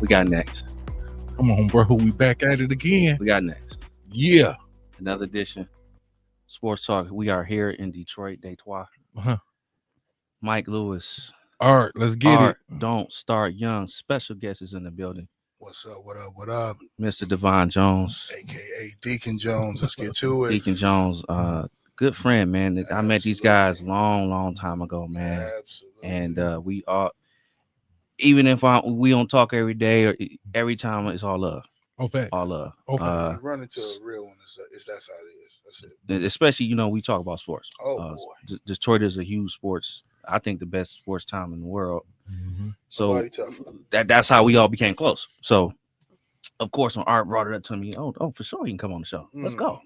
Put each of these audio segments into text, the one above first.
We got next. Come on, bro. We back at it again. We got next. Yeah. Another edition. Sports Talk. We are here in Detroit, Detroit. Mike Lewis. All right, let's get it. Don't start young. Special guest is in the building. What's up? What up? What up? Mr. Devon Jones, aka Deacon Jones. Let's get to it. Deacon Jones, good friend, man. Absolutely. I met these guys long time ago, man. Absolutely. And we are, even if we don't talk every day or every time, it's all love. Oh, facts. All love. You run into a real one. That's how it is. That's it. Especially, we talk about sports. Oh boy, Detroit is a huge sports. I think the best sports town in the world. Mm-hmm. So that's how we all became close. So, of course, when Art brought it up to me, oh, for sure he can come on the show. Let's go.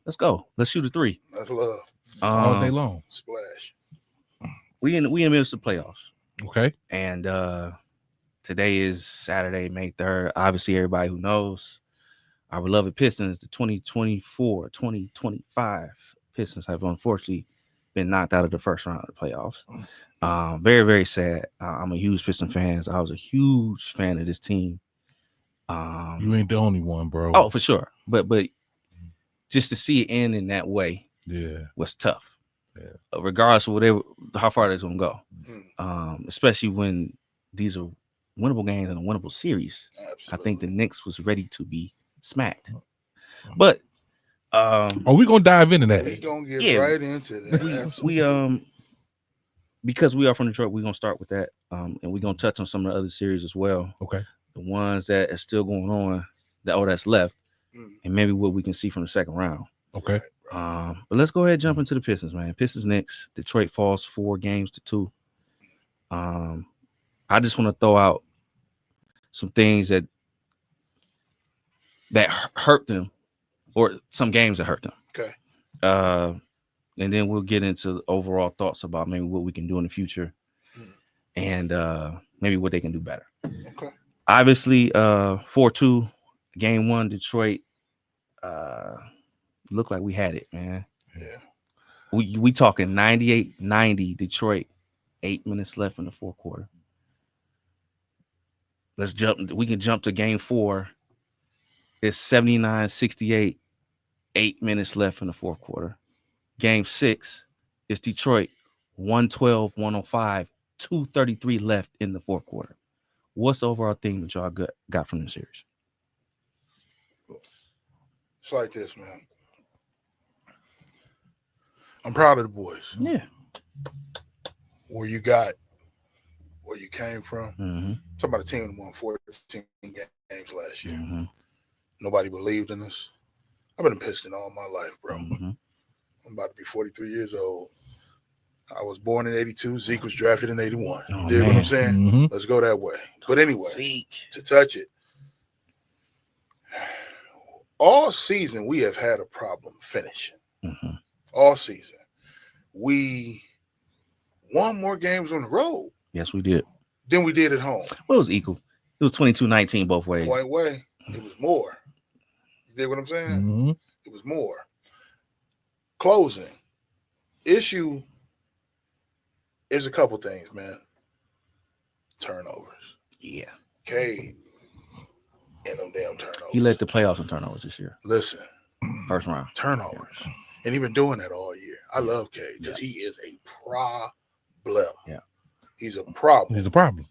Let's go. Let's shoot a three. That's love. All day long. Splash. We in the midst of the playoffs. Okay. And today is Saturday, May 3rd. Obviously, everybody who knows our beloved Pistons, the 2024-2025 Pistons have unfortunately been knocked out of the first round of the playoffs. Very, very sad. I'm a huge Piston fan. I was a huge fan of this team. You ain't the only one, bro. Oh, for sure. But just to see it end in that way, was tough. Yeah. Regardless of how far they're going to go. Especially when these are winnable games and a winnable series. Absolutely. I think the Knicks was ready to be smacked. But we gonna dive into that? We gonna get right into that. We because we are from Detroit, we're gonna start with that. And we're gonna touch on some of the other series as well. Okay. The ones that are still going on, that's left, and maybe what we can see from the second round. Okay. But let's go ahead and jump into the Pistons, man. Pistons Knicks. Detroit falls 4-2. I just want to throw out some things that hurt them, or some games that hurt them. Okay. And then we'll get into overall thoughts about maybe what we can do in the future, and maybe what they can do better. Okay. Obviously, 4-2, game one, Detroit looked like we had it, man. Yeah. We talking 98-90 Detroit, 8 minutes left in the fourth quarter. Let's jump. We can jump to game 4. It's 79-68, 8 minutes left in the fourth quarter. Game 6 is Detroit, 112-105, 2:33 left in the fourth quarter. What's the overall theme that y'all got from this series? It's like this, man. I'm proud of the boys. Yeah. Where you came from. Mm-hmm. Talking about a team that won 14 games last year. Mm-hmm. Nobody believed in us. I've been a Piston all my life, bro. Mm-hmm. I'm about to be 43 years old. I was born in 82. Zeke was drafted in 81. Oh, You dig what I'm saying? Mm-hmm. Let's go that way. But anyway, Zeke. to touch it, all season we have had a problem finishing. Mm-hmm. All season. We won more games on the road. Yes, we did. Than we did at home. Well, it was equal. It was 22-19 both ways. Point way. It was more. You dig what I'm saying? Mm-hmm. It was more. Closing. Issue is a couple things, man. Turnovers. Yeah. Cade and them damn turnovers. He led the playoffs in turnovers this year. Listen. First round. Turnovers. And he been doing that all year. I love Cade because he is a problem. Yeah. He's a problem. He's a problem.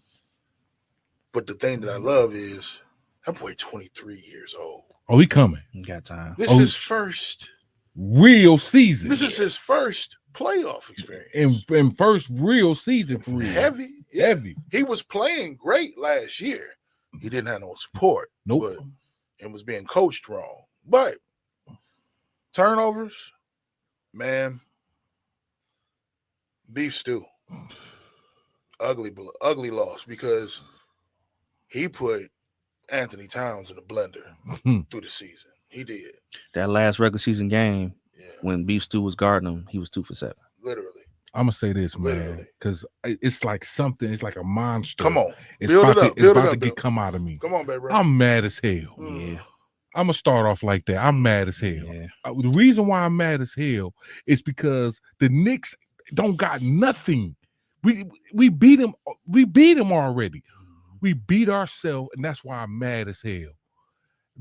But the thing that I love is that boy 23 years old. Oh, he coming. You got time. This is his first real season. This is his first playoff experience. And first real season for real. Heavy. Yeah. Heavy. He was playing great last year. He didn't have no support. Nope. But it was being coached wrong. But turnovers, man, beef stew. Ugly loss because he put Anthony Towns in the blender through the season. He did. That last regular season game, Yeah, when Beef Stew was guarding him, he was 2 for 7. literally. I'm gonna say this, man, Literally. because it's like something. It's like a monster. Come on. It's Build about it to, up. it's Build it about up, to Bill. come out of me. Come on, baby. I'm mad as hell. Yeah. I'm gonna start off like that. I'm mad as hell. Yeah. The reason why I'm mad as hell is because the Knicks don't got nothing. We beat them. We beat them already. We beat ourselves, and that's why I'm mad as hell.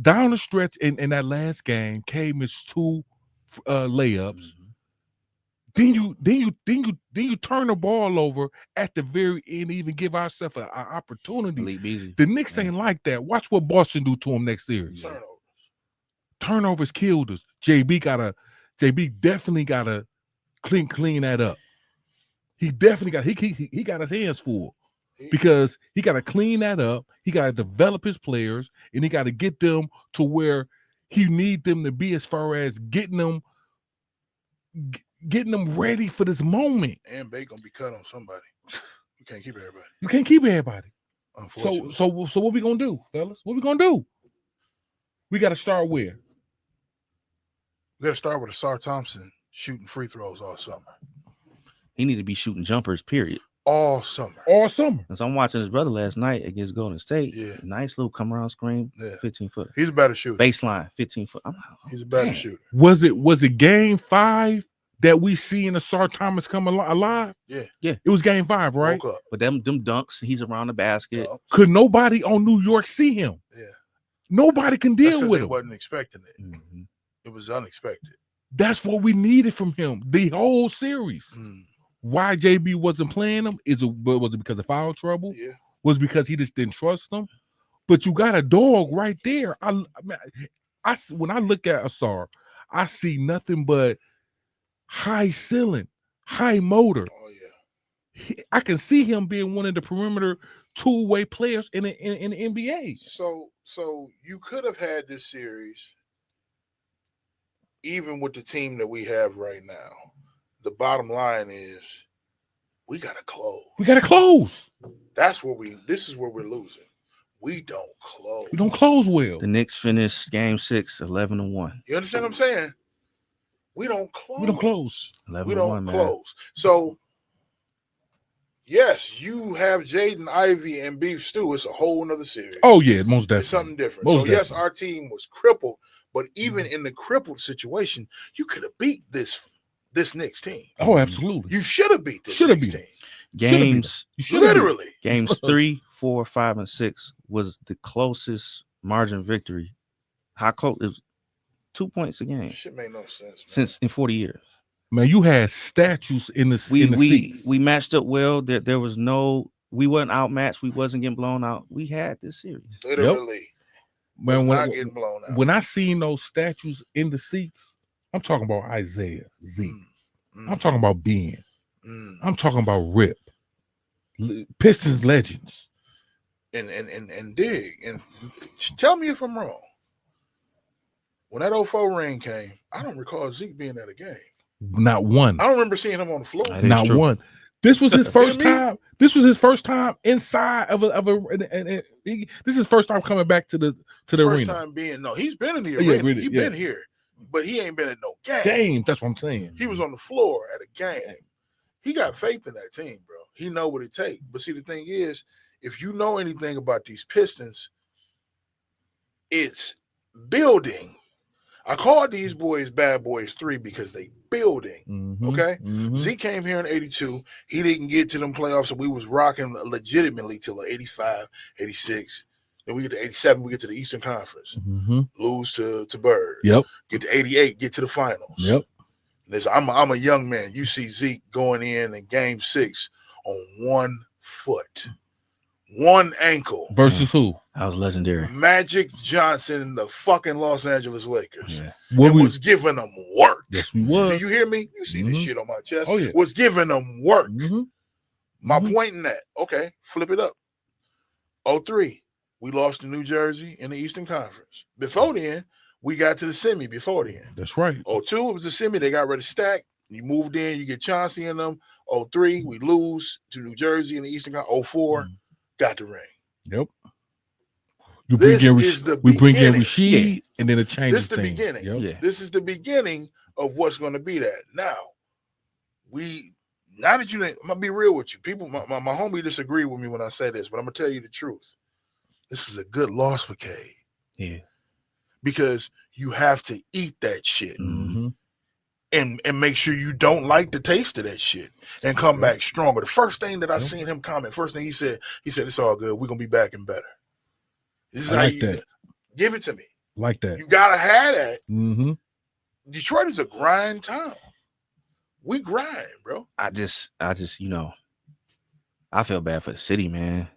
Down the stretch in that last game, K missed 2 layups. Mhm. Then you turn the ball over at the very end, even give ourselves an opportunity. Malik Beasley. The Knicks Yeah. ain't like that. Watch what Boston do to him next series. Yeah. Turnovers killed us. JB definitely gotta clean that up. He definitely got he got his hands full because he got to clean that up. He got to develop his players, and he got to get them to where he need them to be as far as getting them ready for this moment. And Bake gonna be cut on somebody. You can't keep everybody. You can't keep everybody. Unfortunately. So what we gonna do, fellas? What we gonna do? We got to start where? We got to start with Asar Thompson shooting free throws all summer. He need to be shooting jumpers, period. All summer. All summer. Because I'm watching his brother last night against Golden State. Yeah. Nice little come around screen, Yeah. 15 foot. He's a better shooter. Baseline, 15 foot. He's a better man. shooter. Was it game 5 that we seen Asar Thomas come alive? Yeah. Yeah. It was game 5, right? Woke up. But them dunks, he's around the basket. Dunks. Could nobody on New York see him? Yeah. Nobody can That's deal 'cause with they him. wasn't expecting it. Mhm. It was unexpected. That's what we needed from him the whole series. Mm. Why JB wasn't playing him? Was it because of foul trouble? Yeah. Was it because he just didn't trust them? But you got a dog right there. When I look at Asar, I see nothing but high ceiling, high motor. Oh yeah. I can see him being one of the perimeter two-way players in the NBA. So you could have had this series even with the team that we have right now. The bottom line is we gotta close. We got to close. This is where we're losing. We don't close. We don't close well. The Knicks finished game 6, 11-1. You understand what I'm saying? We don't close. We don't close. 11-1, We don't man. close. So yes, you have Jaden Ivey and Beef Stew. It's a whole nother series. Oh yeah, most definitely. It's something different. Most So yes, definitely. our team was crippled, but even in the crippled situation, you could have beat this Knicks team. Oh, absolutely. You should have beat this Shoulda Knicks beat 'em. team. Games You should have Literally. games 3, 4, 5, and 6 was the closest margin victory. How close? It was 2 points a game Shit made no sense. Man. since in 40 years. Man, you had statues in the seats. We matched up well. There was no, we wasn't outmatched. We wasn't getting blown out. We had this series. Literally. Man, Not getting blown out. when I seen those statues in the seats, I'm talking about Isaiah, Zeke. I'm talking about Ben. I'm talking about Rip. Pistons legends. And dig. And tell me if I'm wrong. When that 04 ring came, I don't recall Zeke being at a game. Not one. I don't remember seeing him on the floor. That is Not true. one. This was his first You hear me? time. This was his first time inside of a this is his first time coming back to the First arena. time being he's been in the Yeah, arena. really, He's been here, but he ain't been at no game. Game. That's what I'm saying. He was on the floor at a game. He got faith in that team, bro. He know what it takes. But see, the thing is, if you know anything about these Pistons, it's building. I called these boys Bad Boys 3 because they building. Mhm, Okay? mhm. Zeke came here in 82. He didn't get to them playoffs, so we was rocking legitimately till 85, 86. Then we get to 87, we get to the Eastern Conference. Mhm. Lose to Bird. Yep. Get to 88, get to the finals. Yep. I'm a young man. You see Zeke going in game 6 on 1 foot, 1 ankle. Versus who? That was legendary. Magic Johnson and the fucking Los Angeles Lakers. Yeah. What was giving them work. Yes, we was. Do you hear me? You see this Mhm. shit on my chest. Oh, yeah. Was giving them work. Mhm. My Mhm. point in that. Okay, flip it up. 03, we lost to New Jersey in the Eastern Conference. Before then, we got to the semi before then. That's right. 02, it was the semi. They got ready to stack. You moved in, you get Chauncey in them. 03, we lose to New Jersey in the Eastern Conference. 04, got the ring. Yep. This is the we bring in beginning. Rashid, and then it changes This is the things. beginning. Yep. Yeah. This is the beginning of what's going to be that. Now that you, I'm gonna be real with you. People, my homie disagree with me when I say this, but I'm gonna tell you the truth. This is a good loss for Cade. Yeah. Because you have to eat that shit Mm-hmm. and make sure you don't like the taste of that shit and come back stronger. The first thing that I seen him comment, first thing he said, it's all good. We're gonna be back and better. This is I how like you that. give it to me. Like that. You gotta have that. Mm-hmm. Detroit is a grind town. We grind, bro. I just, I feel bad for the city, man.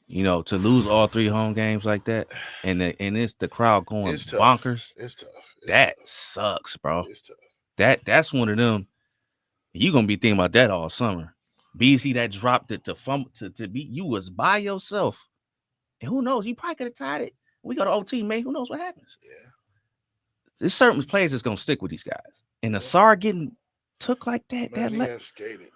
To lose all 3 home games like that, and it's the crowd going It's tough. bonkers. It's tough. That sucks, bro. It's tough. That's one of them. You're gonna be thinking about that all summer. BC that dropped it to be, you was by yourself. And who knows? You probably could have tied it. We got an OT, man. Who knows what happens? Yeah. There's certain players that's gonna stick with these guys. And Asar getting took like that. Man, he has skated.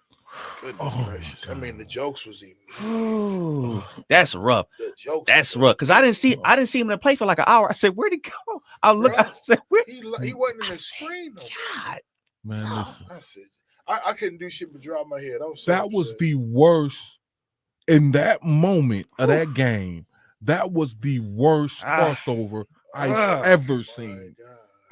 Goodness gracious. I mean, the jokes was immediate. That's rough. The jokes. That's rough. Because I didn't see him in the play for like an hour. I said, where'd he go? I said, where? He wasn't in the screen though. God. Man, listen. I said, I couldn't do shit but drop my head. That was the worst in that moment of that game. That was the worst crossover I've ever seen.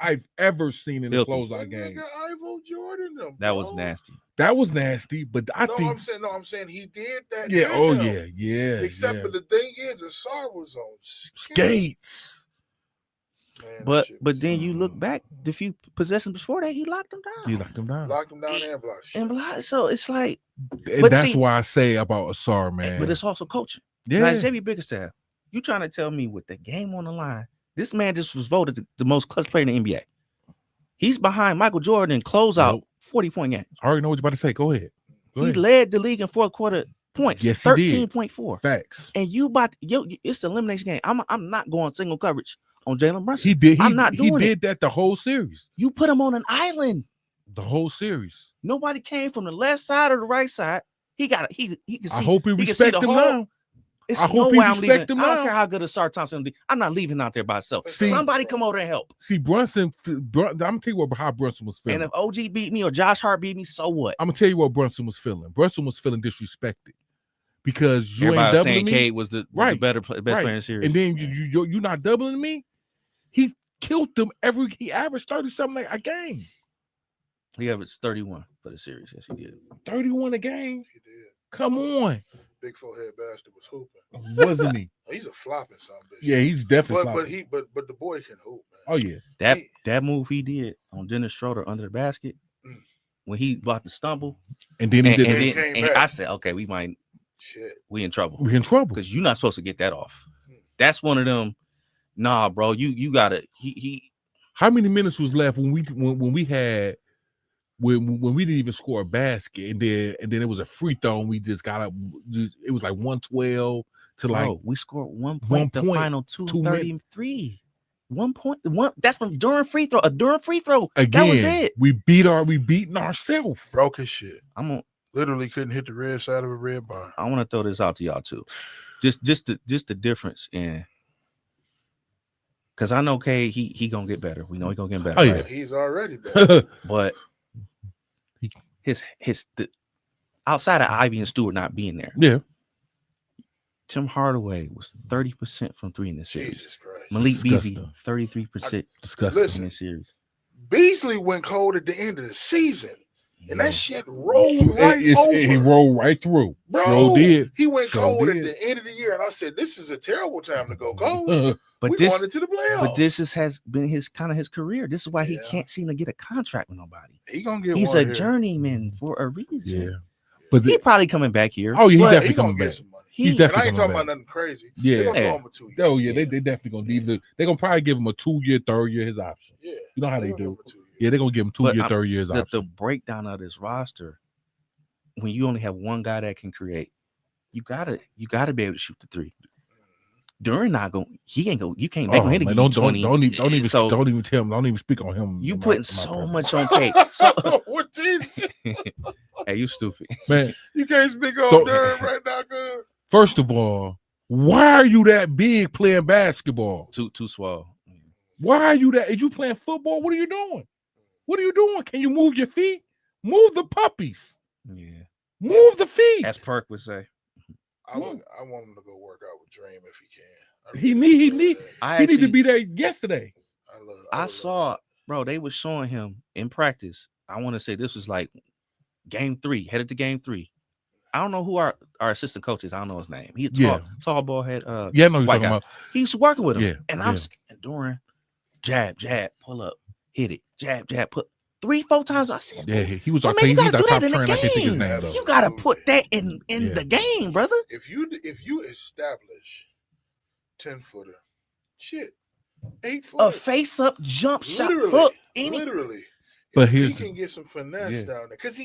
I've ever seen in the closeout game. Ivo Jordan, them, that was nasty. That was nasty, but I think I'm saying he did that. Yeah, to him. yeah. Except yeah. for the thing is, Asar was on skates. Man, but then you look back, the few possessions before that, he locked him down. Locked him down and blocked. So it's like, and that's why I say about Asar, man. But it's also coaching. Yeah, now, JB Bickerstaff, you trying to tell me with the game on the line, this man just was voted the most clutch player in the NBA. He's behind Michael Jordan in closeout 40-point games. I already know what you're about to say. Go ahead. He led the league in fourth quarter points. Yes, 13.4. Facts. And it's the elimination game. I'm not going single coverage on Jalen Brunson. He did. I'm not doing He did that the whole series. You put him on an island. The whole series. Nobody came from the left side or the right side. He can see. I hope he respect him now. I hope he respect him now. I don't care how good Asar Thompson is. I'm not leaving out there by himself. Somebody come over and help. See, Brunson, I'm gonna tell you how Brunson was feeling. And if OG beat me or Josh Hart beat me, so what? I'm gonna tell you what Brunson was feeling. Brunson was feeling disrespected because you Everybody ain't doubling saying me. Cade was the best player in the series. And then you're not doubling me. He killed them he averaged 30-something a game. He averaged 31 for the series. Yes, he did. 31 a game. He did. Come on. Big forehead bastard was hooping, wasn't he? He's a flopping son of a bitch. Yeah, he's definitely. But the boy can hoop, man. Oh yeah, that move he did on Dennis Schroeder under the basket when he about to stumble, and then he did it. And I said, okay, we in trouble. We're in trouble because you're not supposed to get that off. That's one of them. Nah, bro, you gotta. He. How many minutes was left when we had? When we didn't even score a basket, and then it was a free throw, and we just got up. It was like 112 to we scored 1 point. The final 2:33. 1 point. That's from during free throw. During free throw. Again, that was it. We beating ourselves. Broke his shit. Literally couldn't hit the red side of a red bar. I want to throw this out to y'all too. Just the difference in. Because I know Cade, he gonna get better. We know he gonna get better. Oh yeah, right? He's already better. But the outside of Ivy and Stewart not being there. Yeah. Tim Hardaway was 30% from 3 in the series. Jesus Christ. Malik Beasley, 33% in the series. Beasley went cold at the end of the season. And that shit rolled right over. He rolled right through. Bro, he went cold at the end of the year. And I said, this is a terrible time to go cold. But we wanted to the playoffs. But this has been his career. This is why he can't seem to get a contract with nobody. He's a journeyman for a reason. Yeah. But he probably coming back here. Oh, yeah, he's definitely coming back. He's definitely. I ain't talking about nothing crazy. Yeah. They're gonna throw him a 2 year. Oh, yeah, they definitely gonna leave it. They're gonna probably give him a 2-year, 3rd year his option. Yeah. You know how they do. Yeah, they're gonna give him 2-year, 3rd year his option. The breakdown of this roster, when you only have one guy that can create, you gotta be able to shoot the 3. Duran not going. He ain't go. You can't. They gonna hit man, you 20. don't even So tell him. Don't even speak on him. you in my- putting in my so presence. much on cake. So What team? hey, you stupid. Man, You can't speak on Don't- Durham right now, good. first of all, why are you that big playing basketball? Too swell. Why are you that? Are you playing football? What are you doing? What are you doing? Can you move your feet? Move the puppies. Yeah, Move the feet. as Perk would say. I want him to go work out with Dream if he can. I He really need love that. that. He need to be there yesterday. I would saw, love bro. They was showing him in practice. I want to say this was like game 3, headed to game 3. I don't know who our assistant coach is. I don't know his name. He's tall ball head. Yeah, I know you're white talking guy. about. He's working with him. Yeah, And I'm Duran, jab, pull up, hit it, jab, put 3-4 times. I said, Yeah, he was well, our man, you he's gotta our do top that in the trainer. I can't think his game. name though. You gotta put that in Yeah. the game, brother. If you establish 10-footer, shit, 8-footer, A face up jump shot literally, hook. literally. But If he here's can get some finesse Yeah. down there, because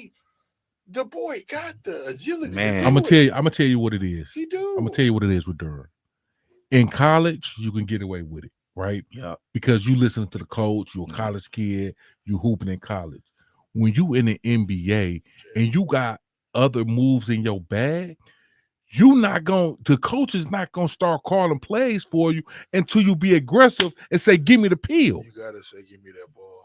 the boy got the agility. Man. I'm gonna tell you what it is. He do. I'm gonna tell you what it is with Durham. In college, you can get away with it, right? Yeah. Because you listen to the coach, you're a college kid, you hooping in college. When you in the NBA and you got other moves in your bag, the coach is not gonna start calling plays for you until you be aggressive and say, "Give me the peel." You gotta say, "Give me that ball."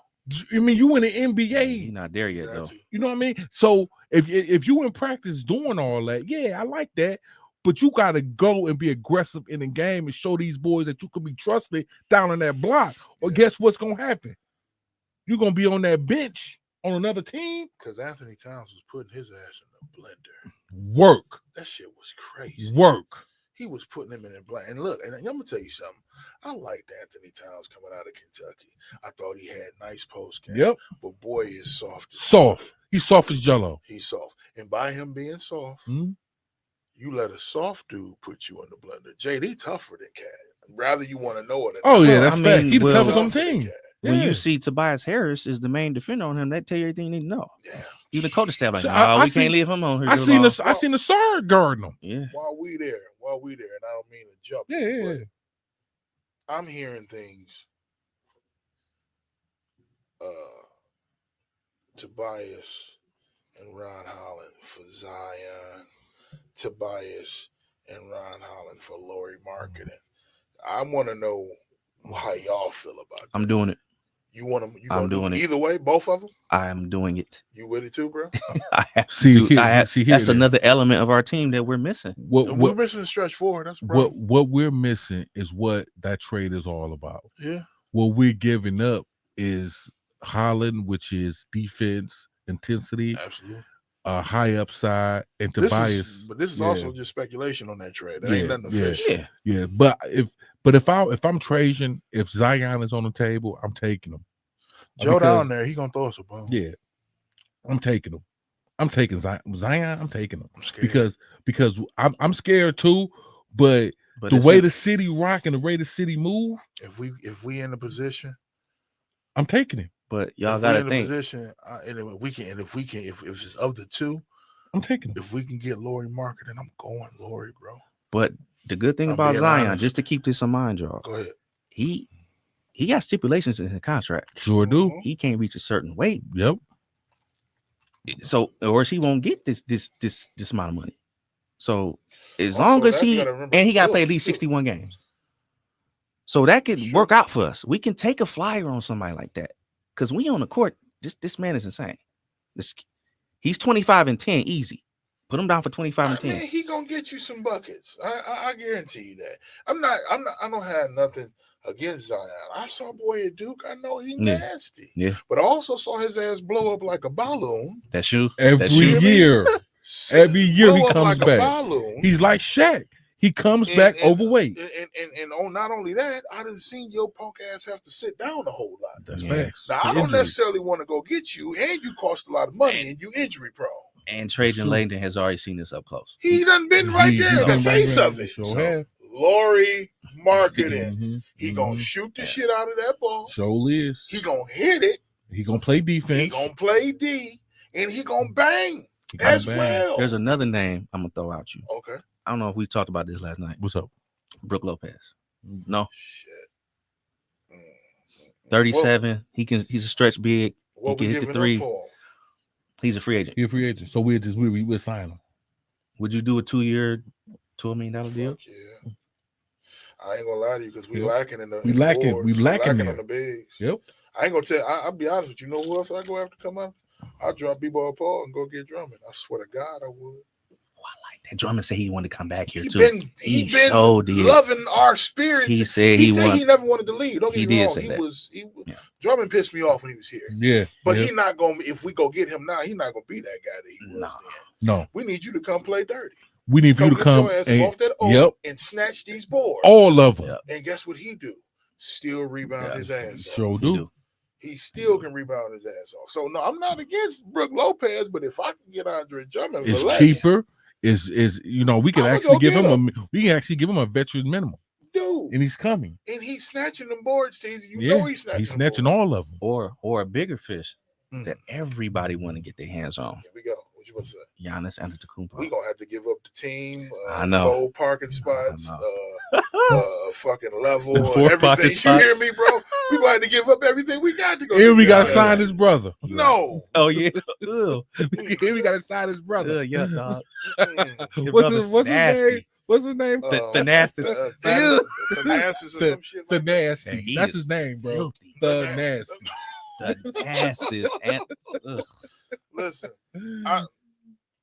I mean, you in the He's NBA, not there You yet got though. to. you know what I mean? So if you in practice doing all that, yeah, I like that. But you gotta go and be aggressive in the game and show these boys that you can be trusted down on that block. Or Yeah. guess what's gonna happen? You're gonna be on that bench on another team. Because Anthony Towns was putting his ass in the blender. Work. That shit was crazy. Work. He was putting him in the blender. And look, and I'm gonna tell you something. I liked Anthony Towns coming out of Kentucky. I thought he had nice post game. Yep. But boy, is soft. Soft. He's soft as jello. He's soft. And by him being soft, Mhm. you let a soft dude put you in the blender. JD tougher than Cat. Rather you want to know it. Oh yeah, Well, that's I fact. mean, He the well- toughest on the team. When Yeah. you see Tobias Harris is the main defender on him, that tell you everything you need to know. Yeah. Even the coaching staff like, So no, I we seen- can't leave him on here. I too seen long. I seen the Sard guarding him. Yeah. While we there, and I don't mean to jump. Yeah, yeah, but yeah. I'm hearing things. Tobias and Ron Holland for Zion. Tobias and Ron Holland for Laurie Marketing. I want to know how y'all feel about that. I'm doing it. You want them? You I'm gonna do doing it. either way? Both of them? I am doing it. You with it too, bro? I have to See, do- here- I have- see here that's then. another element of our team that we're missing. And we're missing the stretch forward. That's a problem. what we're missing is what that trade is all about. Yeah. What we're giving up is Holland, which is defense, intensity, Absolutely. high upside, and This Tobias. is yeah. also just speculation on that trade. That ain't Yeah, nothing yeah. official. Yeah. Yeah, but if I'm Trajan, if Zion is on the table, I'm taking him. Joe Because- down there, he gonna throw us a bone. Yeah, I'm taking him. I'm taking Zion. I'm taking him I'm scared. because I'm scared too. But But the it's way a- the city rock and the way the city move, if we in a position, I'm taking him. but y'all if we gotta in a think. position, and if it's of the two, I'm taking him. if we can get Laurie Marketing, I'm going Laurie, bro. But the good thing I'm about being Zion, honest. just to keep this in mind, y'all, Go ahead. he got stipulations in his contract. Sure do. He can't reach a certain weight, Yep. so or he won't get this amount of money. So as Also, long as that you he gotta remember and he got to play at Phillips, least too. 61 games, so that could Sure. work out for us. We can take a flyer on somebody like that because we on the court. This man is insane. He's 25 and 10 easy. Put him down for 25 and 10. Man, he gonna get you some buckets. I guarantee you that. I don't have nothing against Zion. I saw boy at Duke. I know he Yeah. nasty. Yeah. But I also saw his ass blow up like a balloon. That's you. Every That's you. year, every year Blow he up comes like a back. balloon. He's like Shaq. He comes back overweight. And on not only that, I didn't see your punk ass have to sit down a whole lot. That's Yeah. facts. Now I The don't injury. necessarily want to go get you, and you cost a lot of money, and you injury prone. And Trajan Sure. Langdon has already seen this up close. He done been right He- there he in the come back face right of there. it. Sure So- have. Laurie Marketing. Mhm, He gonna mhm. shoot the shit out of that ball. Sure is. He gonna hit it. He gonna play defense. He gonna play D, and he gonna bang He gonna as bang. well. There's another name I'm gonna throw out you. Okay. I don't know if we talked about this last night. What's up? Brooke Lopez. No, Shit. 37. He's a stretch big. What He we can hit the giving three. up for him? He's a free agent. He's a free agent. So we'll sign him. Would you do a 2-year, $12 million deal? Fuck yeah. I ain't gonna lie to you because we Yep. lacking in the We in the lacking- boards. we lacking there. on the bigs. Yep. I ain't gonna tell. I'll be honest with you. You know who else I go after come out? I'll drop B-Ball Paul and go get Drummond. I swear to God, I would. That Drummond said he wanted to come back here He too. been He so did. loving our spirits. He said he he said want- he never wanted to leave. Don't He get me did wrong. say He that. was Yeah. Drummond pissed me off when he was here. Yeah. But yeah. he not gonna. If we go get him now, he not gonna be that guy that he was. Nah. Then. No. We need you to come play dirty. We need for you to get come your ass and off that oak yep. and snatch these boards. all of them. Yep. And guess what he do? Still rebound Yeah. his ass off. Sure He do. do. He still can rebound his ass off. So no, I'm not against Brooke Lopez, but if I can get Andre Drummond It's for less, cheaper. Is we can I'ma actually go give get him a veteran minimum, dude, and he's coming. and he's snatching them boards, Teasy. You Yeah, know he's snatching. He's them snatching boards. all of them. Or a bigger fish Mm. that everybody want to get their hands on. Here we go. What you want to say? Giannis Antetokounmpo. We gonna have to give up the team. I know. 4 parking spots. Fucking level. The 4 parking Everything. You hear spots. me, bro? We gonna have to give up everything we got to go. And we get gotta Giannis. sign his brother. No. Oh yeah. Ugh. And we gotta sign his brother. Ugh, yeah, dog. Mm. Your What's brother's his name? nasty. What's his name? Thanasis. Thanasis or some shit. The Like that. Yeah, nasty. he That's is his name, bro. Filthy. The nasty. The asses and ugh. Listen,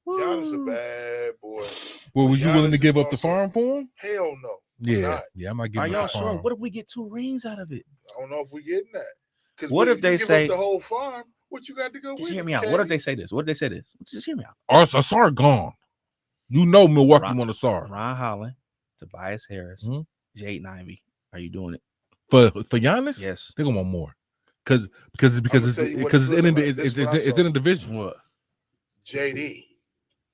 Giannis a bad boy. Well, was you Giannis willing to is give up the also- farm for him? Hell no. Yeah, not. yeah, I'm not Are giving y'all up the sure? farm. What if we get 2 rings out of it? I don't know if we getting that. Because What if they you give say- up the whole farm? What you got to go Just with? hear me out. What if they say this? What if they say this? Just hear me out. Asar gone. You know Milwaukee Ron- want Asar Ron Holland, Tobias Harris, Mhm. Jaden Ivey. Are you doing it? for Giannis. Yes. They gonna want more because it's tell you what because it's it's in looking like. This is what I it's saw. in a division. What? JD.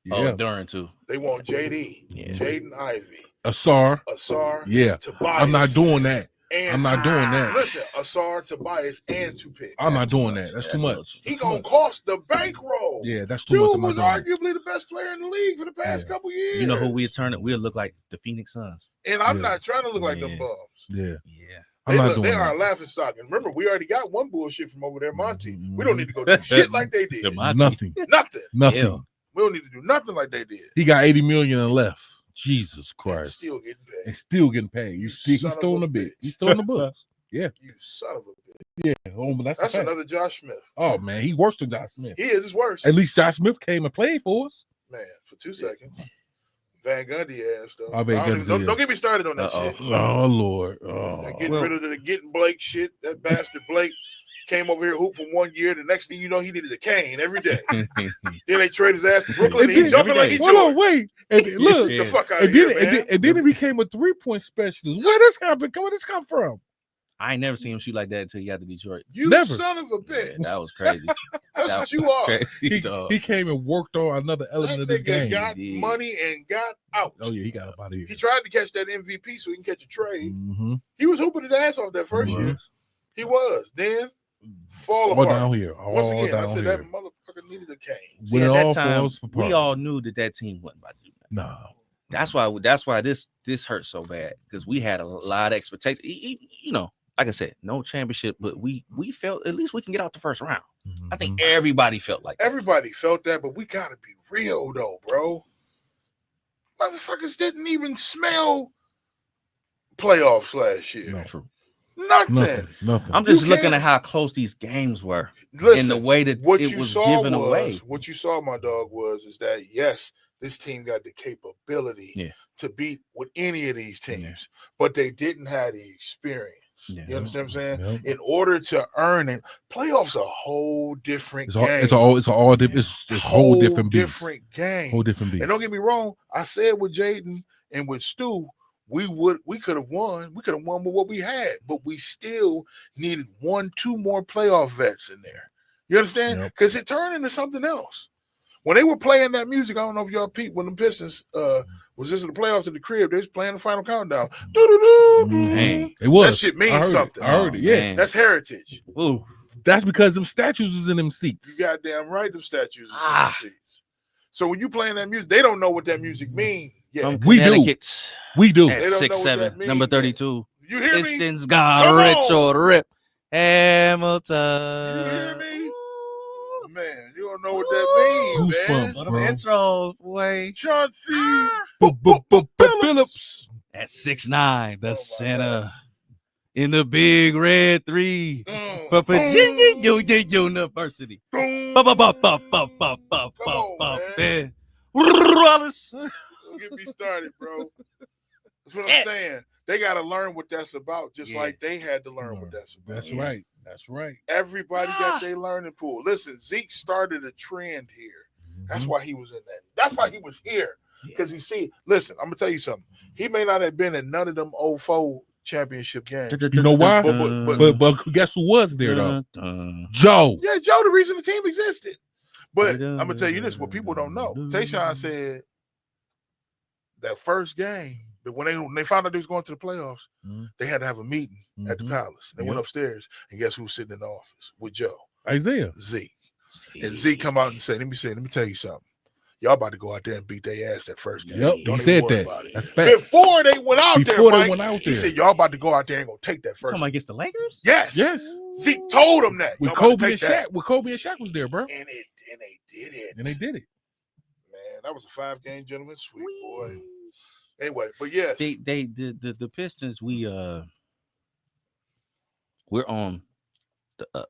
Yeah, Oh, Duran too. They want JD, Yeah. Jaden Ivey, Asar. Asar, Yeah, Tobias. I'm not doing that. And I'm not doing that. Listen, Asar, Tobias, and 2 picks. I'm not That's too doing much. that. That's Yeah, too that's a much. He gonna cost the bankroll. Yeah, that's too Dude much. was I'm not doing arguably the best player in the league for the past Yeah. couple years. You know who we'll turn it? We'll look like the Phoenix Suns. And I'm Yeah. not trying to look like them Yeah. bums. it. Yeah, Yeah. I'm not doing They are a that. laughing stock. And remember, we already got one bullshit from over there, Monty. Mhm. We don't need to go do shit like they did. Monty. Nothing. Nothing. Nothing. Yeah. We don't need to do nothing like they did. He got 80 million and left. Jesus And Christ. still getting paid. And still getting paid. You He's son still of in a the bit. bitch. He's still in the books. You son of a bitch. Yeah. Oh, but that's That's a fact. another Josh Smith. Oh man, he worse than Josh Smith. He is. It's worse. At least Josh Smith came and played for us. Man, for 2 seconds. Van Gundy ass though. Oh, Van I don't, Gundy, don't get me started on that Uh-oh. shit. Oh Lord. Oh. That getting rid of the getting Blake shit. That bastard Blake came over here hoop for 1 year. The next thing you know, he needed a cane every day. Then they trade his ass to Brooklyn. And he And jumping every like he day. Hold on, Jordan. wait. And look, Get the fuck out and of here, then, man. and then he became a 3-point specialist. Where this happen? Where this come from? I ain't never seen him shoot like that until he got to Detroit. You Never. son of a bitch. Yeah, that was crazy. That's That what was you are. crazy, He, dog. he came and worked on another element That of this nigga game. got He did. money and got out. Oh yeah, he got up out of here. He tried to catch that MVP so he can catch a trade. Mm-hmm. He was hooping his ass off that first year. He was. Then fall All apart. down here. All Once again, I down said here. that motherfucker needed a cane. See, When at it that all time, falls apart. we all knew that team wasn't about to do that. No. That's why this hurt so bad because we had a lot of expectations. You know, like I said, no championship, but we felt at least we can get out the first round. I think everybody felt like that. Everybody felt that, but we gotta be real though, bro. Motherfuckers didn't even smell playoffs last year. No. True. Nothing. Nothing. I'm just You looking can't- at how close these games were Listen, in the way that what it you was saw given away. What you saw, my dog, is that yes, this team got the capability Yeah. to beat with any of these teams, Yeah. but they didn't have the experience. Yeah. You understand what I'm saying? Yep. In order to earn it, playoffs a whole different It's all, game. it's a whole different beast. different game. Whole different beast. And don't get me wrong, I said with Jaden and with Stu, we could have won. We could have won with what we had, but we still needed 1-2 more playoff vets in there. You understand? Yep. Because it turned into something else. When they were playing that music, I don't know if y'all peeped when the Pistons was this in the playoffs at the crib, they was playing the final countdown. Hey. It was. That shit means I heard it. something. I heard it. Yeah. Man. That's heritage. Ooh. That's because them statues was in them seats. You goddamn right, them statues. Are Ah. seats. So when you playing that music, they don't know what that music means Yeah, from We do. Connecticut We do. at They don't know what 6'7", that number means, 32. you hear me? Pistons got Come Richard Rip You Hamilton. hear me? Ooh. Man, you don't know what that means, man. Goosebumps. What Bro. them intros, boy. Chauncey Phillips. At 6'9", the Oh, my center in the big red 3 Mm. for Virginia University. Boom. Ba, ba, ba, ba, ba, ba, ba, Come on, ba, man. Wallace. Don't get me started, bro. That's what Yeah. I'm saying. They got to learn what that's about, just Yeah. like they had to learn what that's about. That's right. That's right. Everybody got their learning pool. Listen, Zeke started a trend here. That's why he was in that. That's why he was here. Because he see, listen, I'm gonna tell you something. He may not have been in none of them 04 championship games. You know why? But But guess who was there though? Joe. yeah, Joe, the reason the team existed. But I'm gonna tell you this: what people don't know. Tayshaun said that first game, that when they found out they was going to the playoffs, they had to have a meeting at the Palace. They went upstairs, and guess who was sitting in the office with Joe? Isaiah. Zeke. And Zeke come out and say, let me tell you something. Y'all about to go out there and beat their ass that first game. Yep, Don't he even said worry that. about it. That's fact. Before they went out Before there, they Mike, went out he there. said, y'all about to go out there and go take that first Talking game. against the Lakers? Yes. Yes. Zeke told them that. With Y'all about to Kobe and take that. Shaq. With Kobe and Shaq was there, bro. And they did it. And they did it. Man, that was a 5-game gentleman sweep, boy. Anyway, but yes. The Pistons, we're on the up.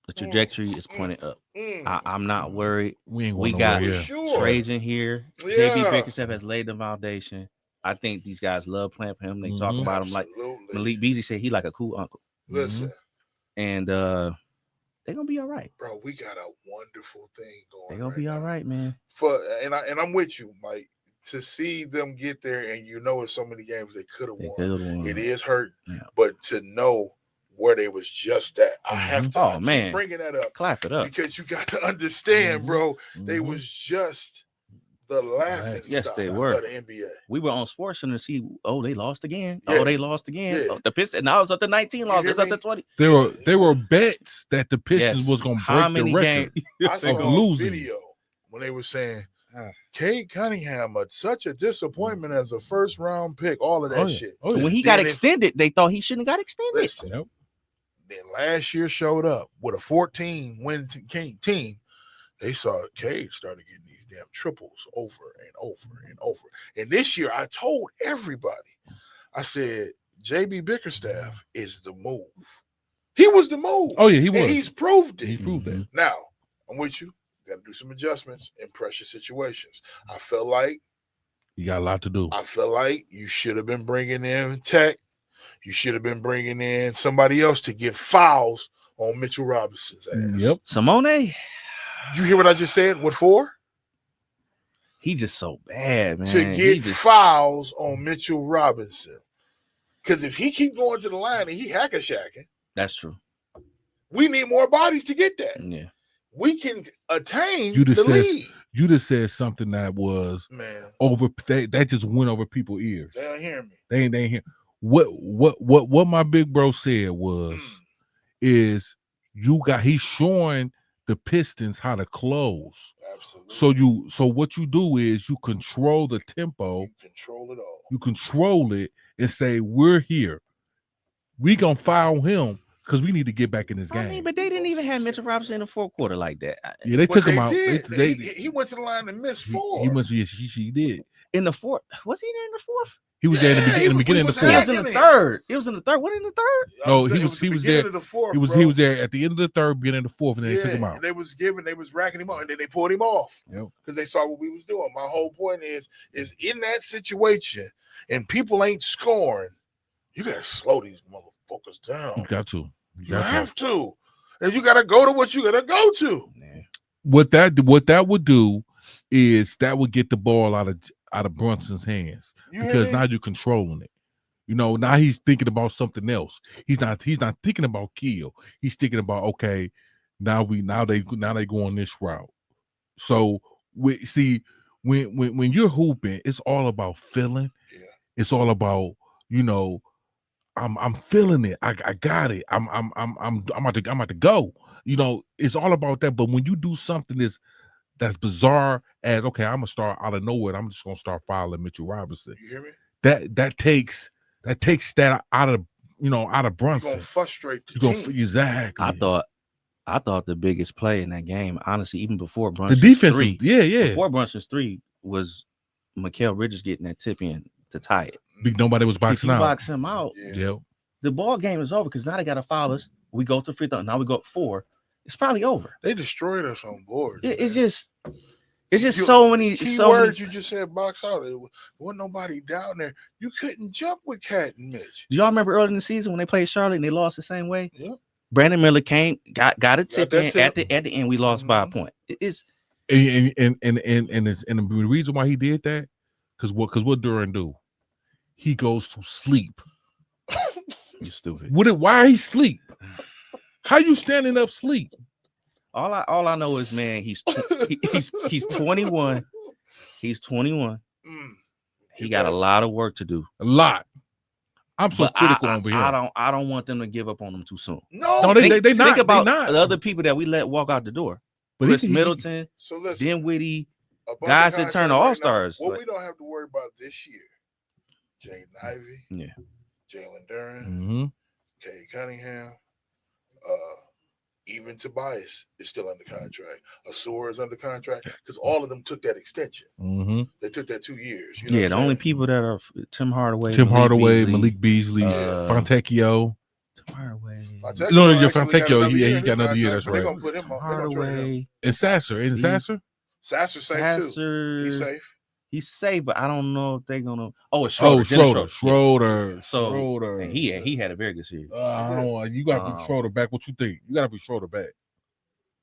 The trajectory is pointing up. I'm not worried. We ain't We going got nowhere. Sure. Trajan here. Yeah. JB Bickerstaff has laid the foundation. I think these guys love playing for him. They talk about him like Absolutely. Malik Beasley said he like a cool uncle. Listen, And they're gonna be all right. bro, we got a wonderful thing going. They're gonna be all right, man. And I'm with you, Mike. To see them get there, and it's so many games they could have won. It is hurt, but to know where they was just at, I have to keep bringing that up. Clap it up Because you got to understand, bro. They was just the laughing stock they were. of the NBA. We were on Sports Center to see. Oh, they lost again. Yeah. Oh, they lost again. Yeah. Oh, the Pistons. Now it's up to 19 losses. It's up to 20. There were bets that the Pistons was gonna break the record. I saw a losing. video when they were saying Cade Cunningham such a disappointment as a first round pick. All of that shit. Oh, yeah. When he got extended, they thought he shouldn't have got extended. Listen, then last year showed up with a 14-win team. They saw Cade started getting these damn triples over and over and over. And this year, I told everybody, I said, JB Bickerstaff is the move. He was the move. Oh, yeah, he was. And he's proved it. He proved that. Now, I'm with you. Got to do some adjustments in pressure situations. I feel like you got a lot to do. I feel like you should have been bringing in Tech. You should have been bringing in somebody else to get fouls on Mitchell Robinson's ass. Yep. Simone. You hear what I just said? What for? He just so bad, man. To get fouls on Mitchell Robinson. Because if he keep going to the line and he hacker-shacking, that's true. We need more bodies to get that. Yeah. We can attain You just the said lead. you just said something that was over that just went over people's ears. They don't hear me. They ain't hear. What my big bro said was is he's showing the Pistons how to close. Absolutely. So what you do is you control the tempo. You control it all. You control it and say, we're here. We gonna foul him because we need to get back in this game. I mean, but they didn't even have Mitchell Robinson in the fourth quarter like that. Yeah, they took him out. He went to the line and missed 4. He went. Yes, he did. In the fourth. Was he there in the fourth? He was there in the beginning of the fourth. He was in the third. It was in the third. What in the third? No, he was there. The fourth, he was there at the end of the third, beginning of the fourth, and then they took him out. And they was racking him out, and then they pulled him off because they saw what we was doing. My whole point is in that situation, and people ain't scoring, you gotta slow these motherfuckers down. You got to. You have to, and you gotta go to what you gotta go to. What that would do is that would get the ball out of Brunson's hands because now you're controlling it. Now he's thinking about something else. He's not thinking about kill. He's thinking about now they go on this route. So when you're hooping, it's all about feeling. Yeah. It's all about I'm feeling it. I got it. I'm about to go. It's all about that. But when you do something that's bizarre as okay, I'm gonna start out of nowhere. I'm just gonna start following Mitchell Robinson. You hear me? That takes that out of out of You're Brunson. gonna frustrate the You're team. gonna exactly. I thought the biggest play in that game, honestly, even before the Brunson's defense, three, yeah. before Brunson's three was Mikal Bridges getting that tip in to tie it. Nobody was If boxing you out. box him out, Yeah. Yep. the ball game is over because now they got to foul us. We go to free throw. Now we go up 4. It's probably over. They destroyed us on boards. It's man. just so many. Key So many. words you just said box out. There wasn't nobody down there. You couldn't jump with Cat and Mitch. Do y'all remember early in the season when they played Charlotte and they lost the same way? Yeah. Brandon Miller got a tip that in tip. at the end. We lost by a Mhm. point. It's And the reason why he did that, because what Duran do? He goes to sleep. you stupid. Why he sleep? How you standing up sleep? All I know is, man, he's 21. He's 21. Mm. He got a lot of work to do. A lot. I'm so But critical over here. I don't want them to give up on him too soon. No, they Think not. about They not. the other people that we let walk out the door. But Chris he- Middleton, so listen. Dinwiddie, above the guys that contract turn right now, all-stars, What like- we don't have to worry about this year: Jaden Ivey, Yeah. Jalen Duran, Mhm. Kay Cunningham, even Tobias is still under contract. Asura is under contract because all of them took that extension. Mhm. They took that 2 years. You know Yeah, what the I'm only saying? people that are Tim Hardaway, Malik Beasley, Fontecchio. Tim Hardaway, Fontecchio No, your actually got Fontecchio, another year he in got his another year. contract, That's but they're right. gonna put him Tim up. They're gonna trade him. Hardaway, And Sasser. Isn't Sasser? Sasser's safe too. He's safe. He's safe, but I don't know if they're gonna. Oh, it's Schroeder. Dennis Schroeder. Yeah. So, Schroeder. And he had a very good series. I don't want. You got to put Schroeder back. What you think? You got to put Schroeder back.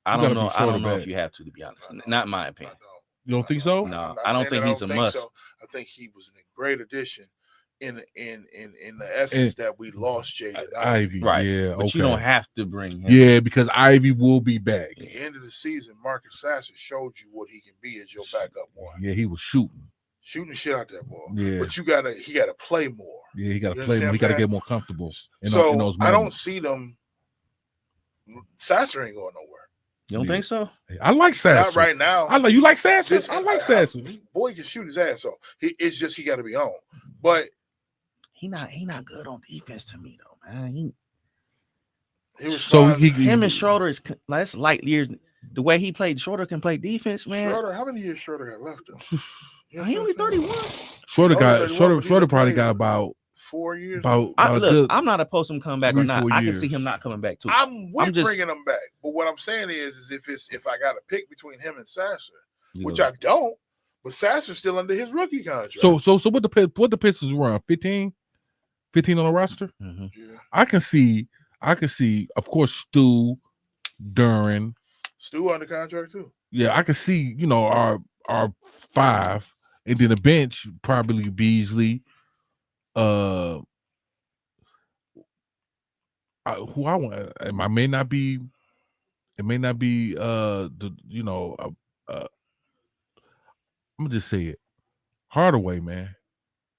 I You don't gotta know. be I don't Schroeder know back. if you have to be honest. I know. Not in my I opinion. don't. You don't think so? No, I'm not I don't saying think that he's a must. So. I think he was a great addition in the essence that we lost Jaden Ivy. Right. Yeah. But okay. you don't have to bring him. Yeah, because Ivy will be back. At the end of the season, Marcus Sasser showed you what he can be as your backup one. Yeah, he was shooting. Shooting shit out that ball. Yeah. But he gotta play more. Yeah, he got to You play more. understand He got to what I'm get more comfortable. In So those I don't moments. see them. Sasser ain't going nowhere. You don't Yeah. think so? I like Sasser. Not right now. You like Sasser? This- I like Sasser. Boy can shoot his ass off. It's just he got to be on. But He not good on defense to me though, man. he was So Him and Schroeder is that's light years. The way he played, Schroeder can play defense, man. Schroeder. How many years Schroeder got left? Though? You know He only what I'm saying? 31. Schroeder got 31, but he Schroeder done probably played got about 4 years. a good. I'm not opposed to him coming back or 3-4 not. I can see years. him not coming back too. I'm I'm just- bringing him back. But what I'm saying is if I got to pick between him and Sasser, You which know. I don't, but Sasser's still under his rookie contract. So what the Pistons run 15 on the roster? Mhm. yeah. I can see of course Stu, Duran. Stu under contract too. Yeah, I can see our 5, and then the bench probably Beasley. Who I want? It may not be. It may not be. I'm gonna just say it. Hardaway, man,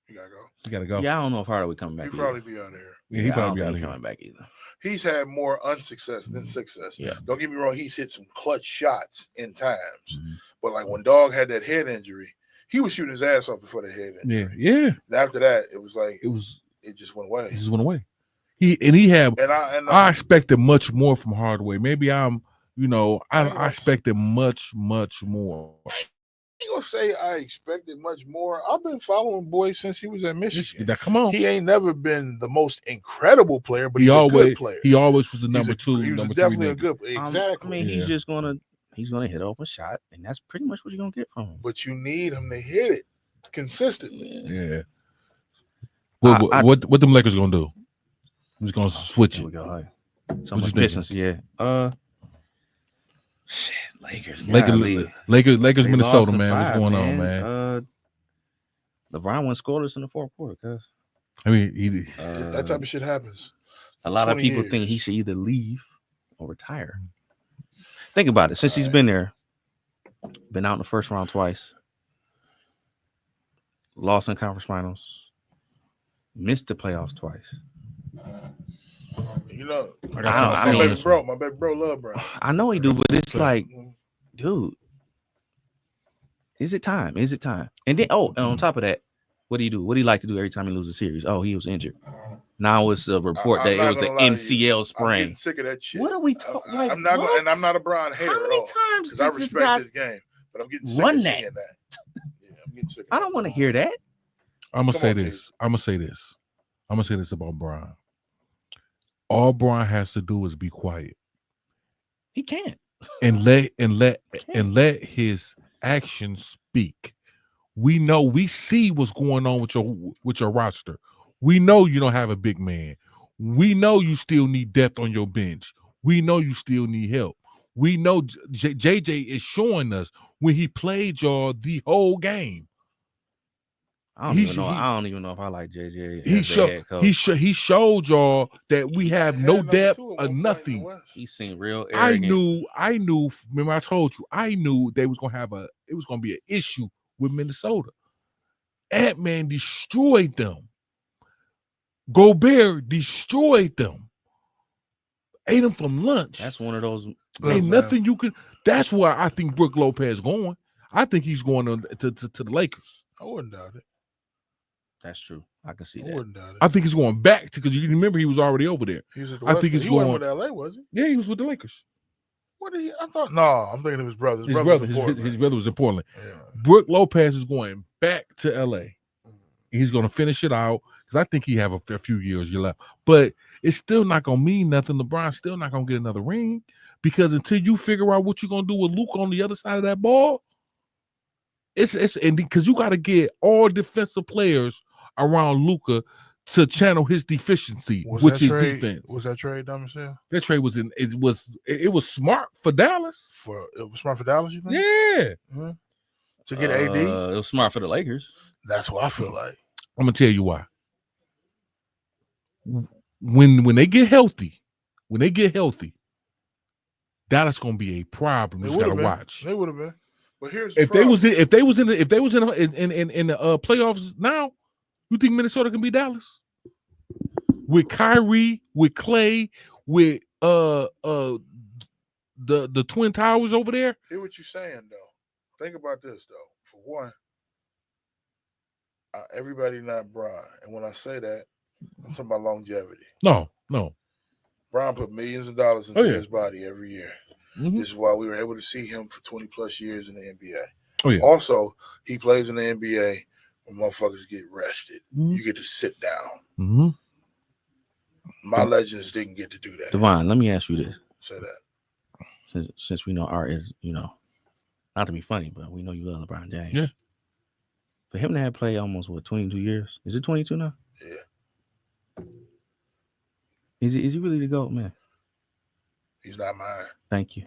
He gotta go. you gotta go. Yeah, I don't know if Hardaway coming back. He'll either. probably be out there. Yeah, he I don't probably be think out he here. coming back either. He's had more unsuccess than success. Yeah. Don't get me wrong, he's hit some clutch shots in times. Mhm. But like when Dog had that head injury, he was shooting his ass off before the head injury. Yeah. And after that, it was like It it just went away. just went away. He had. And I expected much more from Hardaway. Maybe I gonna- expected much more. I ain't gonna say I expected much more. I've been following boy since he was at Michigan. Now, come on. He ain't never been the most incredible player, but He he's a always good player. he always was the He's number a- 2, He was number 3 definitely a nigga. good. Exactly. I mean, Yeah. he's gonna hit an open shot, and that's pretty much what you're gonna get from him. But you need him to hit it consistently. Yeah. What them Lakers gonna do? I'm just gonna switch Here it. we go. Hi. What Some you thinking? Pistons, yeah. Shit, Lakers. golly. Lakers, They Minnesota, lost in man. What's 5, going on, man? LeBron went scoreless in the fourth quarter, cuz. I mean, That type of shit happens. A lot of 20 people think he years. should either leave or retire. Think about it. Since he's been there, been out in the first round twice, lost in conference finals, missed the playoffs twice. You know, I I got mean- my baby bro love Brown. I know he do, but it's like, dude, Is it time? Is it time? And then, and on top of that, what do you do? What do you like to do every time you lose a series? Oh, he was injured. Now it's a report that it was an MCL I'm sprain. getting sick of that shit. What are we talking? Like, I'm not, what? and I'm not a Bron hater How at many all. times Because I does this guy respect this game, but I'm getting sick run of that? seeing that. Yeah, I'm getting sick. I don't want to hear that. I'm gonna Come say on, this. I'm gonna say this. I'm gonna say this about Bron. All Bron has to do is be quiet He can't. and let his actions speak. We know, we see what's going on with your roster. We know you don't have a big man. We know you still need depth on your bench. We know you still need help. We know JJ is showing us when he played y'all the whole game. I don't even know if I like JJ. He showed y'all that we have no depth or nothing. He seemed real arrogant. I knew. Remember, I told you. I knew they was gonna it was gonna be an issue with Minnesota. Ant-Man destroyed them. Gobert destroyed them. Ate them from lunch. That's one of those. Ain't nothing you could. That's where I think Brook Lopez going. I think he's going to the Lakers. I wouldn't doubt it. That's true. I can see I that. wouldn't doubt it. I think he's going back to, because you remember he was already over there. He was at the I West think Coast. he's He wasn't going with LA, was he? Yeah, he was with the Lakers. What did he? I thought no. I'm thinking of his brother. His brother was in Portland. Yeah. Brook Lopez is going back to LA. Mhm. He's going to finish it out because I think he have a few years left. But it's still not going to mean nothing. LeBron's still not going to get another ring because until you figure out what you're going to do with Luka on the other side of that ball, it's and because you got to get all defensive players around Luka to channel his deficiency, which is defense. Was that trade dumb as hell? That trade was it was smart for Dallas. It was smart for Dallas, you think? Yeah. Mm-hmm. To get AD? It was smart for the Lakers. That's what I feel like. I'm gonna tell you why. When they get healthy, Dallas gonna be a problem. You gotta watch. They would have been. But here's if they was in the playoffs now, you think Minnesota can beat Dallas? With Kyrie, with Clay, with the Twin Towers over there. Hear what you're saying though. Think about this though. For one, everybody not Bron, and when I say that, I'm talking about longevity. No. Bron put millions of dollars into his body every year. Mm-hmm. This is why we were able to see him for 20 plus years in the NBA. Oh yeah. Also, he plays in the NBA when motherfuckers get rested. Mm-hmm. You get to sit down. Mm-hmm. My legends didn't get to do that. Devon, let me ask you this. Say that. Since we know Art is, not to be funny, but we know you love LeBron James. Yeah. For him to have played almost 22 years, is it 22 now? Yeah. Is he really the GOAT, man? He's not mine. Thank you.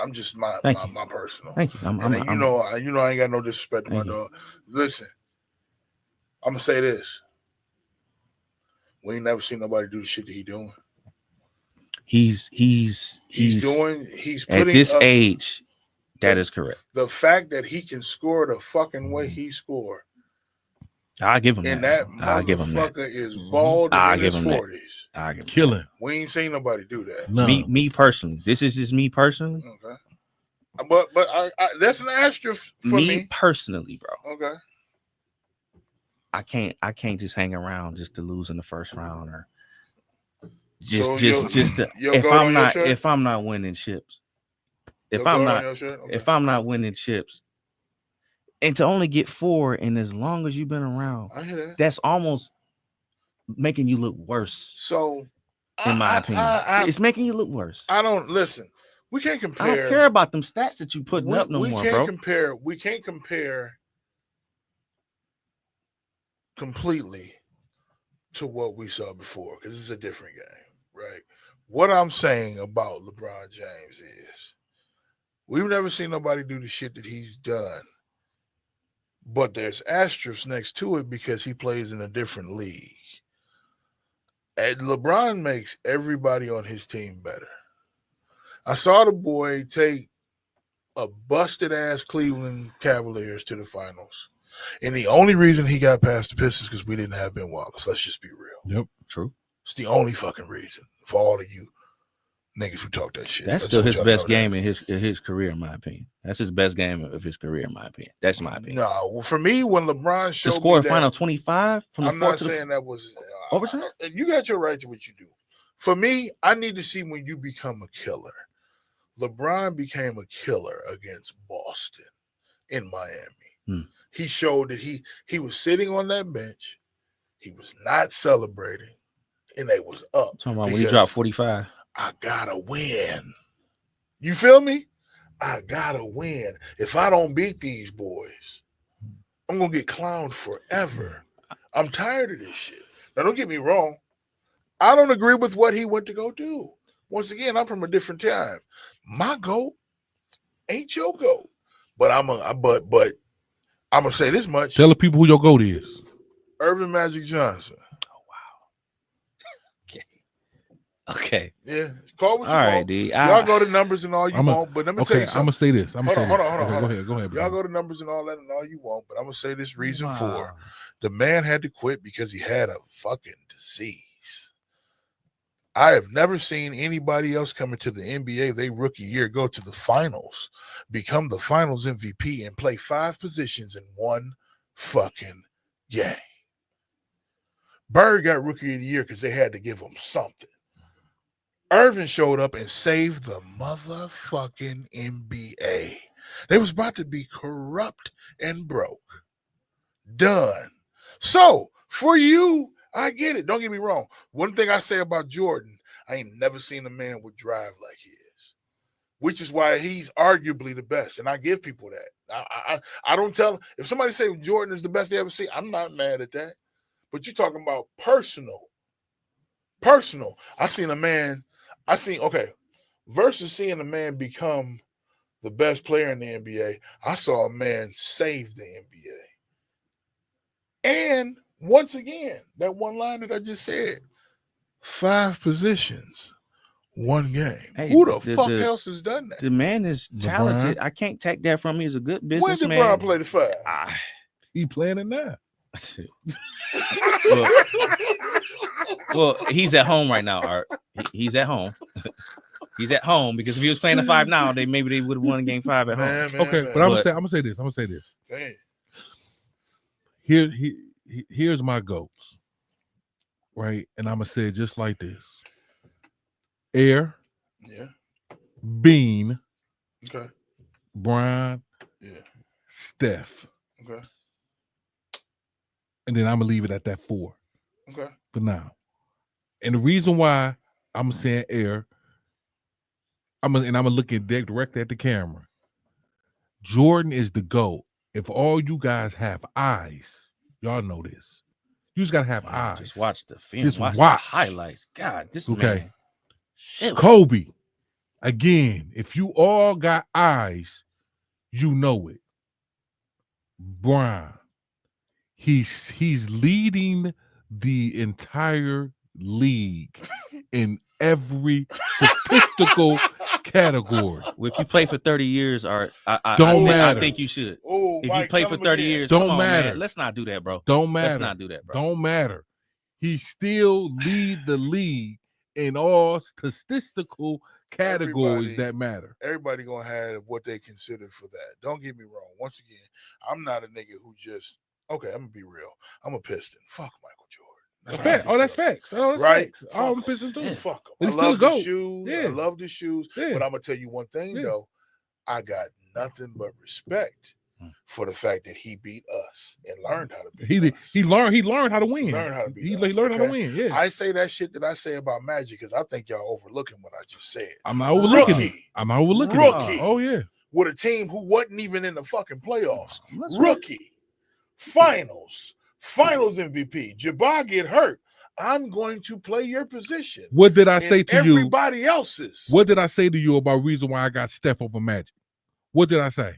I'm just my personal. Thank you. I ain't got no disrespect to my dog. Listen, I'm gonna say this. We ain't never seen nobody do the shit that he doing. He's at this age. That is correct. The fact that he can score the fucking way he scored. I'll give him and that. I'll give him that. Motherfucker is bald in his 40s. I'll give him killing. We ain't seen nobody do that. No. Me personally. This is just me personally. Okay. But I that's an asterisk for me. Me personally, bro. Okay. I can't just hang around just to lose in the first round or if I'm not winning chips. If I'm not winning chips. And to only get 4, and as long as you've been around, I hear that. That's almost making you look worse. So, in my opinion, it's making you look worse. I don't listen. We can't compare. I don't care about them stats that you putting up no more, bro. We can't compare completely to what we saw before because it's a different game, right? What I'm saying about LeBron James is we've never seen nobody do the shit that he's done. But there's asterisks next to it because he plays in a different league. And LeBron makes everybody on his team better. I saw the boy take a busted-ass Cleveland Cavaliers to the finals. And the only reason he got past the Pistons is because we didn't have Ben Wallace. Let's just be real. Yep, true. It's the only fucking reason for all of you niggas who talk that shit. That's I still just his want y'all to best know game in his career, in my opinion. That's his best game of his career, in my opinion. That's my that. opinion. No, well, for me, when LeBron To showed score me a that, final 25 from the I'm fourth not to the saying that was overtime. and you got your right to what you do. For me, I need to see when you become a killer. LeBron became a killer against Boston in Miami. He showed that he was sitting on that bench. He was not celebrating, and they was up. Talking about when he dropped 45. I gotta win. You feel me? I gotta win. If I don't beat these boys, I'm gonna get clowned forever. I'm tired of this shit. Now, don't get me wrong. I don't agree with what he went to go do. Once again, I'm from a different time. My goat ain't your goat, but I'm gonna say this much. Tell the people who your GOAT is. Irvin Magic Johnson. Okay. Yeah, call what you All right, want. D. Y'all go to numbers and all you I'ma- want, but let me tell Okay, you I'm something. gonna say this. I'm gonna say Hold this. on. Okay, go ahead. Y'all go to numbers and all that and all you want, but I'm gonna say this reason for Wow. the man had to quit because he had a fucking disease. I have never seen anybody else come into the NBA they rookie year go to the finals, become the finals MVP, and play 5 positions in one fucking game. Bird got rookie of the year because they had to give him something. Irvin showed up and saved the motherfucking NBA. They was about to be corrupt and broke. Done. So, for you, I get it. Don't get me wrong. One thing I say about Jordan, I ain't never seen a man with drive like he is, which is why he's arguably the best. And I give people that. I don't tell, if somebody say Jordan is the best they ever seen, I'm not mad at that. But you're talking about personal. Versus seeing a man become the best player in the NBA, I saw a man save the NBA. And once again, that one line that I just said, 5 positions, one game. Hey, Who the fuck else has done that? The man is talented. LeBron. I can't take that from him. He's a good When did businessman. LeBron play the 5? He playing it now. well, he's at home right now, Art. He's at home. He's at home because if he was playing the 5 now, maybe they would have won game 5 at home. Okay, but I'm gonna say this. Damn. Here's my goats, right? And I'm gonna say it just like this: Air, Yeah. Bean, Okay. Brian, Yeah. Steph, Okay. and then I'm gonna leave it at that 4 Okay. for now. And the reason why I'm saying Air, I'm gonna look directly at the camera. Jordan is the GOAT. If all you guys have eyes, y'all know this. You just gotta have eyes. Just watch the film. Just watch watch. the highlights. God, this Okay. man. Shit. Kobe, again, if you all got eyes, you know it. Brian, he's leading the entire league in every statistical category. Well, if you play for 30 years, Art, I matter. think you should. Oh, If Mike, you play tell for him 30 again. years, Don't come on, matter. man. Let's not do that, bro. Don't matter. Let's not do that, bro. Don't matter. He still lead the league in all statistical categories that matter. Everybody gonna have what they consider for that. Don't get me wrong. Once again, I'm not a nigga who just I'm gonna be real. I'm a Piston. Fuck Michael Jordan. That's how facts. I Oh, that's feel. facts. Oh, that's Right? facts. Oh, I'm pissing too. Fuck him. But I he's still love a the GOAT. shoes. Yeah. I love the shoes. Yeah. But I'm gonna tell you one thing Yeah. though. I got nothing but respect for the fact that he beat us and learned how to beat us. He learned how to win. He learned how to beat He us, learned how to okay? win. Yeah. I say that shit that I say about Magic because I think y'all overlooking what I just said. I'm not overlooking it. Rookie. I'm not overlooking Rookie. it. Oh yeah. With a team who wasn't even in the fucking playoffs. Let's Rookie. Finals MVP. Jabbar get hurt. I'm going to play your position. What did I and say to you? everybody else's. What did I say to you about reason why I got Steph over Magic? What did I say?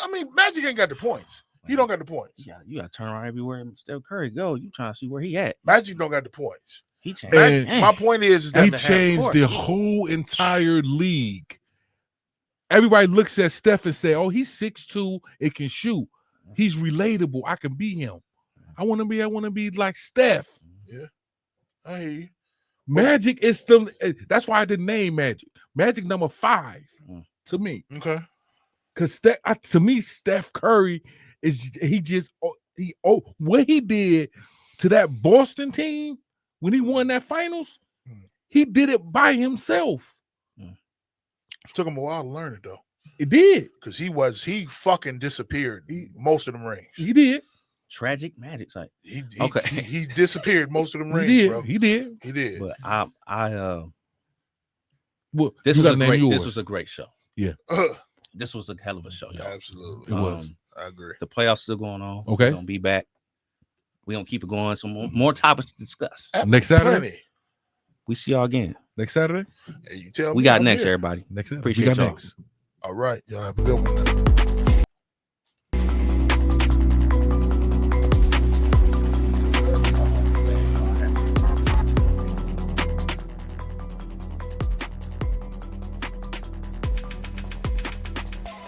I mean, Magic ain't got the points. He don't got the points. Yeah, you got to turn around everywhere Steph Curry go. You trying to see where he at? Magic don't got the points. He changed. And Dang. My point is He that to have changed court. the whole entire league. Everybody looks at Steph and say, "Oh, he's 6'2", it can shoot. He's relatable. I can be him. I want to be like Steph." I hear you. Magic is still. That's why I didn't name Magic. Magic number 5 Mm. to me. Okay. Because to me, Steph Curry is what he did to that Boston team when he won that finals, he did it by himself. Took him a while to learn it though. It did. Because he fucking disappeared most of them rings. He did. Tragic Magic type. Okay. He disappeared most of them He rings, did. bro. He did. He did. But Well, this you was gotta a name great. yours. This was a great show. Uh, This was a hell of a show, y'all. absolutely. It was. I agree. The playoffs still going on. Okay. We're gonna be back. We're gonna keep it going. Some more topics to discuss. Next Saturday. Plenty. We see y'all again. Next Saturday. Hey, you tell We me got I'm next, here. everybody. Next Saturday. Appreciate we got y'all. next. All right. Y'all have a good one.